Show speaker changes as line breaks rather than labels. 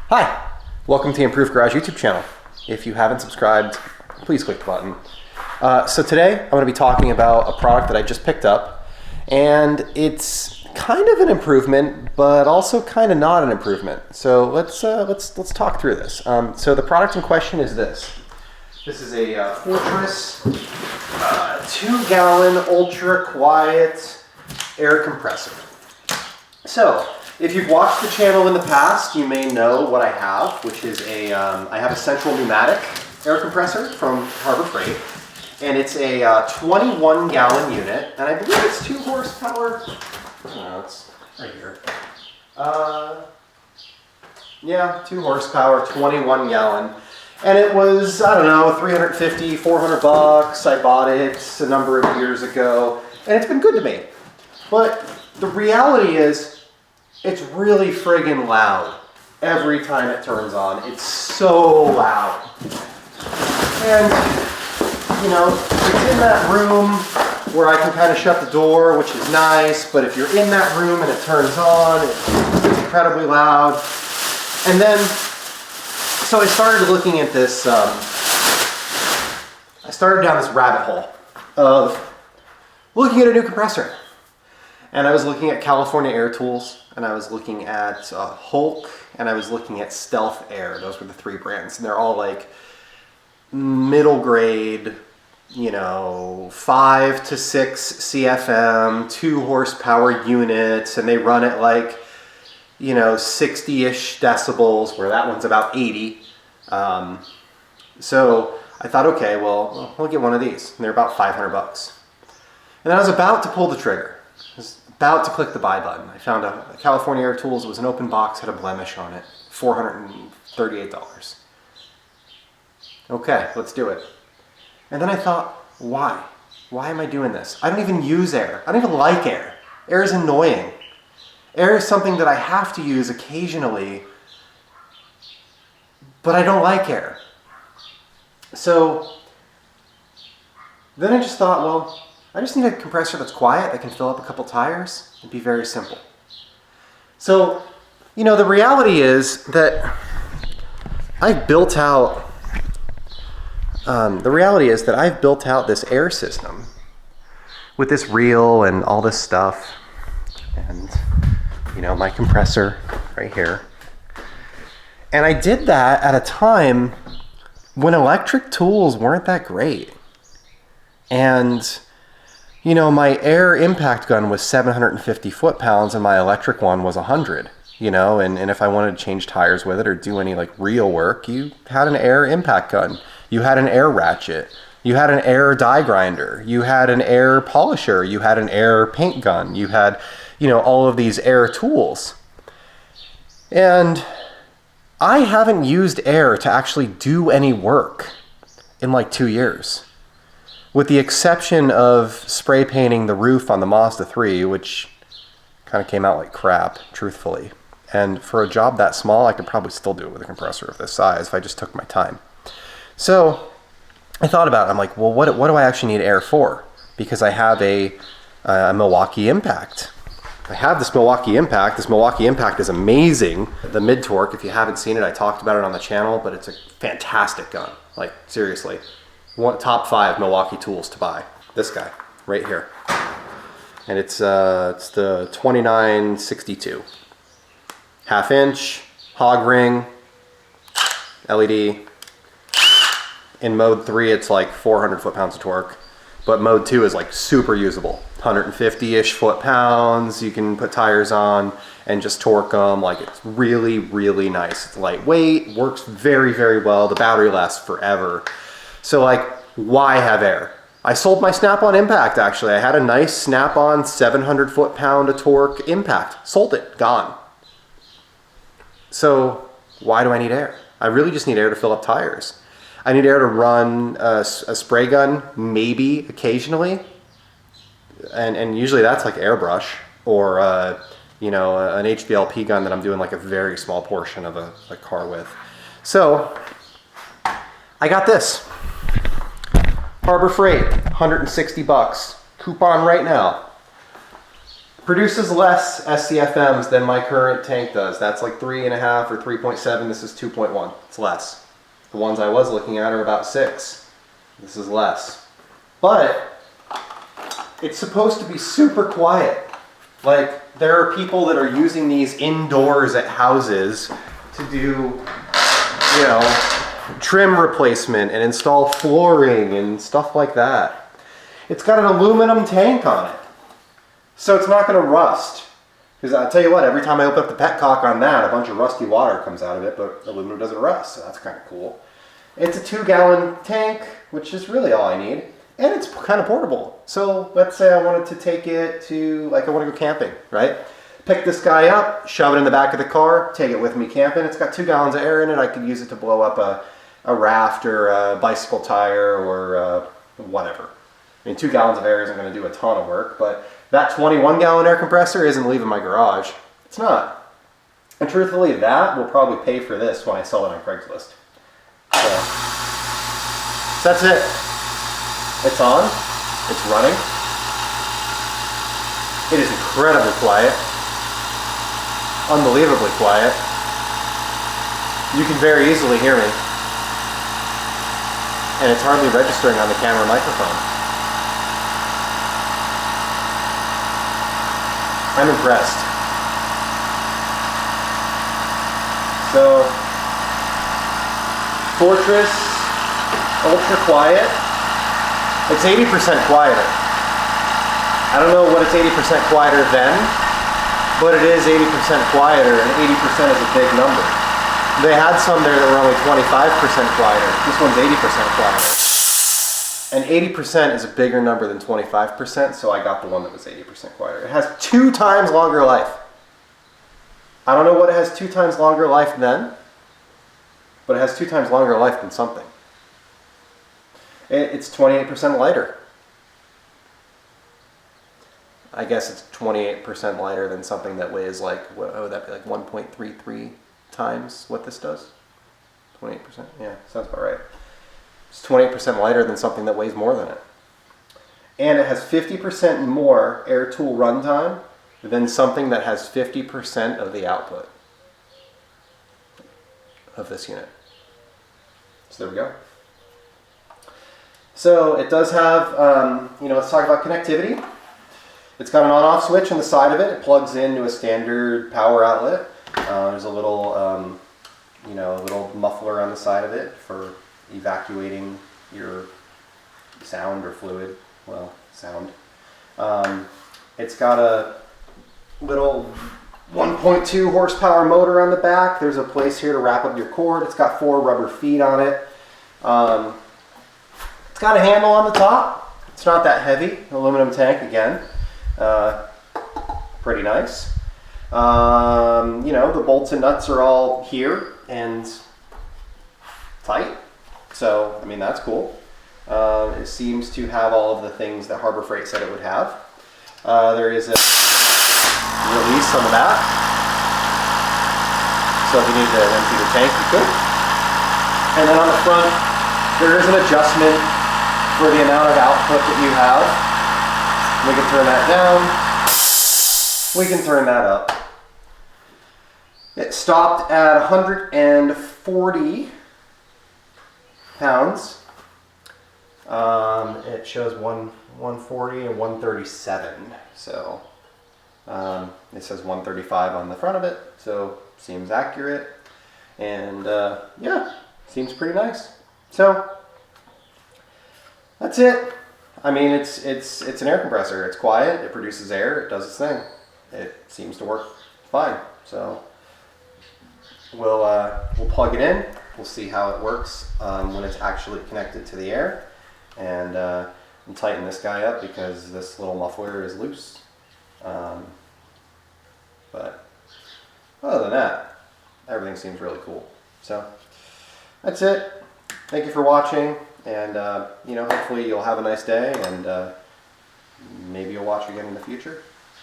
Hi, welcome to the Improved Garage YouTube channel. If you haven't subscribed, please click the button. So today I'm going to be talking about a product that I just picked up, and it's kind of an improvement, but also kind of not an improvement. So let's talk through this. So the product in question is this. This is a Fortress 2-gallon ultra quiet air compressor. So if you've watched the channel in the past, you may know what I have, which is I have a central pneumatic air compressor from Harbor Freight, and it's a 21-gallon unit, and I believe it's 2 horsepower. No, it's right here. Yeah, 2 horsepower, 21-gallon, and it was, I don't know, 350, 400 bucks. I bought it a number of years ago, and it's been good to me. But the reality is, it's really friggin' loud every time it turns on. It's so loud. And, you know, it's in that room where I can kind of shut the door, which is nice, but if you're in that room and it turns on, it's incredibly loud. And then, so I started looking at this, I started down this rabbit hole of looking at a new compressor. And I was looking at California Air Tools, and I was looking at Hulk, and I was looking at Stealth Air. Those were the 3 brands, and they're all like middle grade, you know, 5 to 6 CFM, 2 horsepower units, and they run at like, you know, 60-ish decibels, where that one's about 80. So I thought, okay, well, we'll get one of these, and they're about 500 bucks. And then I was about to pull the trigger. I was about to click the buy button. I found a California Air Tools. It was an open box, had a blemish on it. $438. Okay, let's do it. And then I thought, why? Why am I doing this? I don't even use air. I don't even like air. Air is annoying. Air is something that I have to use occasionally, but I don't like air. So then I just thought, well, I just need a compressor that's quiet, that can fill up a couple tires. It'd be very simple. So, you know, the reality is that I've built out this air system with this reel and all this stuff, and, you know, my compressor right here. And I did that at a time when electric tools weren't that great. And, you know, my air impact gun was 750 foot-pounds and my electric one was 100, you know, and if I wanted to change tires with it or do any like real work, you had an air impact gun. You had an air ratchet. You had an air die grinder. You had an air polisher. You had an air paint gun. You had, you know, all of these air tools. And I haven't used air to actually do any work in like 2 years. With the exception of spray painting the roof on the Mazda 3, which kind of came out like crap, truthfully. And for a job that small, I could probably still do it with a compressor of this size if I just took my time. So I thought about it. I'm like, well, what do I actually need air for? Because I have a Milwaukee Impact. I have this Milwaukee Impact. This Milwaukee Impact is amazing. The mid-torque, if you haven't seen it, I talked about it on the channel, but it's a fantastic gun. Like, seriously. Top 5 Milwaukee tools to buy. This guy right here, and it's the 2962, 1/2 inch hog ring LED. In mode 3, it's like 400 foot-pounds of torque, but mode 2 is like super usable, 150-ish foot-pounds. You can put tires on and just torque them. Like, it's really, really nice. It's lightweight, works very, very well. The battery lasts forever. So like, why have air? I sold my Snap-on Impact, actually. I had a nice Snap-on 700 foot-pound of torque Impact. Sold it, gone. So why do I need air? I really just need air to fill up tires. I need air to run a spray gun, maybe occasionally. And usually that's like airbrush or, you know, an HVLP gun that I'm doing like a very small portion of a car with. So I got this. Harbor Freight, 160 bucks. Coupon right now. Produces less SCFMs than my current tank does. That's like 3.5 or 3.7. This is 2.1. It's less. The ones I was looking at are about 6. This is less. But it's supposed to be super quiet. Like, there are people that are using these indoors at houses to do, you know, trim replacement and install flooring and stuff like that. It's got an aluminum tank on it, so it's not going to rust. Because I'll tell you what, every time I open up the petcock on that, a bunch of rusty water comes out of it, but aluminum doesn't rust, so that's kind of cool. It's a 2-gallon tank, which is really all I need. And it's kind of portable. So let's say I wanted to take it to, like I want to go camping, right? Pick this guy up, shove it in the back of the car, take it with me camping. It's got 2 gallons of air in it. I could use it to blow up a raft or a bicycle tire or whatever. I mean, 2 gallons of air isn't going to do a ton of work, but that 21-gallon air compressor isn't leaving my garage. It's not. And truthfully, that will probably pay for this when I sell it on Craigslist. So that's it. It's on, it's running. It is incredibly quiet, unbelievably quiet. You can very easily hear me. And it's hardly registering on the camera microphone. I'm impressed. So, Fortress, ultra quiet. It's 80% quieter. I don't know what it's 80% quieter than, but it is 80% quieter, and 80% is a big number. They had some there that were only 25% quieter. This one's 80% quieter. And 80% is a bigger number than 25%, so I got the one that was 80% quieter. It has 2 times longer life. I don't know what it has 2 times longer life than, but it has 2 times longer life than something. It's 28% lighter. I guess it's 28% lighter than something that weighs like, what would that be, like 1.33 times what this does? 28%? Yeah, sounds about right. It's 28% lighter than something that weighs more than it. And it has 50% more air tool runtime than something that has 50% of the output of this unit. So there we go. So it does have, let's talk about connectivity. It's got an on-off switch on the side of it. It plugs into a standard power outlet. There's a little, a little muffler on the side of it for evacuating your sound or fluid. Well, sound. It's got a little 1.2 horsepower motor on the back. There's a place here to wrap up your cord. It's got 4 rubber feet on it. It's got a handle on the top. It's not that heavy. Aluminum tank again. Pretty nice. The bolts and nuts are all here and tight. So, I mean, that's cool. It seems to have all of the things that Harbor Freight said it would have. There is a release on the back. So if you need to empty the tank, you could. And then on the front, there is an adjustment for the amount of output that you have. We can turn that down. We can turn that up. It stopped at 140 pounds. It shows 140 and 137. So it says 135 on the front of it. So seems accurate. And yeah, seems pretty nice. So that's it. I mean, it's an air compressor. It's quiet. It produces air. It does its thing. It seems to work fine. So we'll plug it in. We'll see how it works when it's actually connected to the air, and tighten this guy up because this little muffler is loose. But other than that, everything seems really cool. So that's it. Thank you for watching. And, hopefully you'll have a nice day, and maybe you'll watch again in the future.